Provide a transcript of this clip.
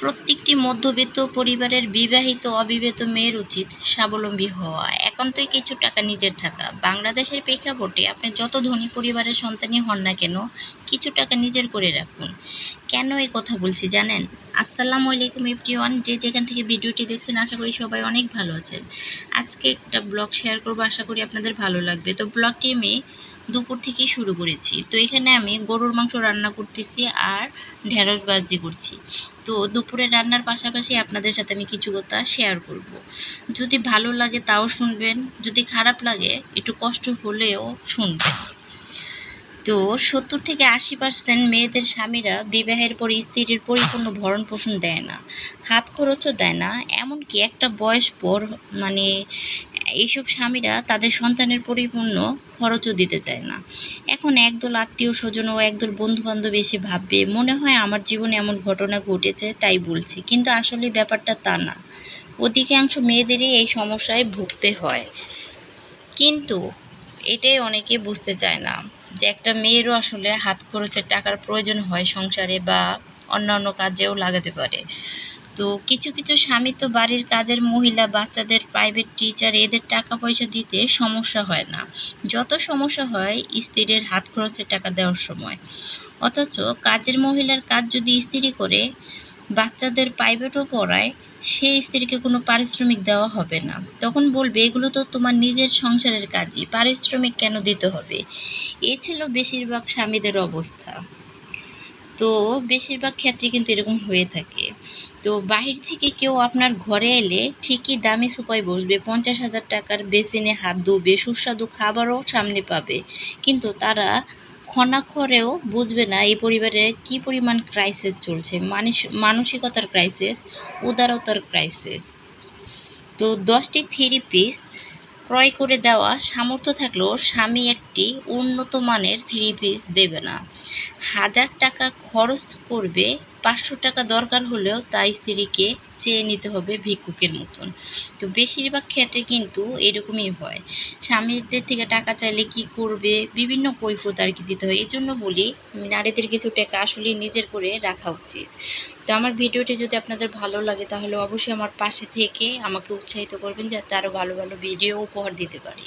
প্রত্যেকটি মধ্যবিত্ত পরিবারের বিবাহিত অবিবাহিত মেয়ের উচিত স্বাবলম্বী হওয়া, একান্তই কিছু টাকা নিজের থাকা। বাংলাদেশের প্রেক্ষাপটে আপনি যত ধনী পরিবারের সন্তানই হন না কেন, কিছু টাকা নিজের করে রাখুন। কেন এই কথা বলছি জানেন? আসসালামু আলাইকুম এভরিওয়ান, যে যেখান থেকে ভিডিওটি দেখছেন আশা করি সবাই অনেক ভালো আছেন। আজকে একটা ব্লগ শেয়ার করবো, আশা করি আপনাদের ভালো লাগবে। তো ব্লগটি আমি দুপুর থেকেই শুরু করেছি। তো এখানে আমি গরুর মাংস রান্না করতেছি আর ঢেঁড়স ভাজি করছি। তো দুপুরে রান্নার পাশাপাশি আপনাদের সাথে আমি কিছু কথা শেয়ার করব। যদি ভালো লাগে তাও শুনবেন, যদি খারাপ লাগে একটু কষ্ট হলেও শুনবেন। তো 70 থেকে 80% মেয়েদের স্বামীরা বিবাহের পর স্ত্রীর পরিপূর্ণ ভরণ পোষণ দেয় না, হাত খরচও দেয় না, এমনকি একটা বয়স পর এইসব স্বামীরা তাদের সন্তানের পরিপূর্ণ খরচও দিতে চায় না। এখন একদল আত্মীয় স্বজন ও একদল বন্ধু বান্ধব এসে ভাববে মনে হয় আমার জীবনে এমন ঘটনা ঘটেছে তাই বলছি, কিন্তু আসলে ব্যাপারটা তা না। অধিকাংশ মেয়েদেরই এই সমস্যায় ভুগতে হয়, কিন্তু এটাই অনেকে বুঝতে চায় না যে একটা মেয়েরও আসলে হাত খরচের টাকার প্রয়োজন হয় সংসারে বা অন্যান্য কাজেও লাগাতে পারে। তো কিছু কিছু স্বামী তো বাড়ির কাজের মহিলা, বাচ্চাদের প্রাইভেট টিচার, এদের টাকা পয়সা দিতে সমস্যা হয় না, যত সমস্যা হয় স্ত্রীর হাত খরচের টাকা দেওয়ার সময়। অথচ কাজের মহিলার কাজ যদি স্ত্রী করে, বাচ্চাদের প্রাইভেটও পড়ায়, সেই স্ত্রীকে কোনো পারিশ্রমিক দেওয়া হবে না। তখন বলবে এগুলো তো তোমার নিজের সংসারের কাজই, পারিশ্রমিক কেন দিতে হবে? এ ছিল বেশিরভাগ স্বামীদের অবস্থা। তো বেশিরভাগ ক্ষেত্রে কিন্তু এরকম হয়ে থাকে। তো বাহির থেকে কেউ আপনার ঘরে এলে ঠিকই দামি সোফায় বসবে, 50,000 টাকার বেসিনে হাত ধুবে, সুস্বাদু খাবারও সামনে পাবে, কিন্তু তারা ক্ষণাক্ষরেও বুঝবে না এই পরিবারে কি পরিমাণ ক্রাইসিস চলছে, মানসিকতার ক্রাইসিস, উদারতার ক্রাইসিস। তো 10টি থ্রি পিস ক্রয় করে দেওয়া সামর্থ্য থাকলেও স্বামী একটি উন্নত মানের থ্রি পিস দেবে না। 1000 টাকা খরচ করবে, 500 টাকা দরকার হলেও তা স্ত্রীকে চেয়ে নিতে হবে ভিক্ষুকের মতন। তো বেশিরভাগ ক্ষেত্রে কিন্তু এরকমই হয়, স্বামীদের থেকে টাকা চাইলে কি করবে, বিভিন্ন কৈফিয়ত আর কি দিতে হয়। এই জন্য বলি নারীদের কিছু টাকা আসলে নিজের করে রাখা উচিত। তো আমার ভিডিওটি যদি আপনাদের ভালো লাগে তাহলে অবশ্যই আমার পাশে থেকে আমাকে উৎসাহিত করবেন যাতে আরও ভালো ভালো ভিডিও উপহার দিতে পারি।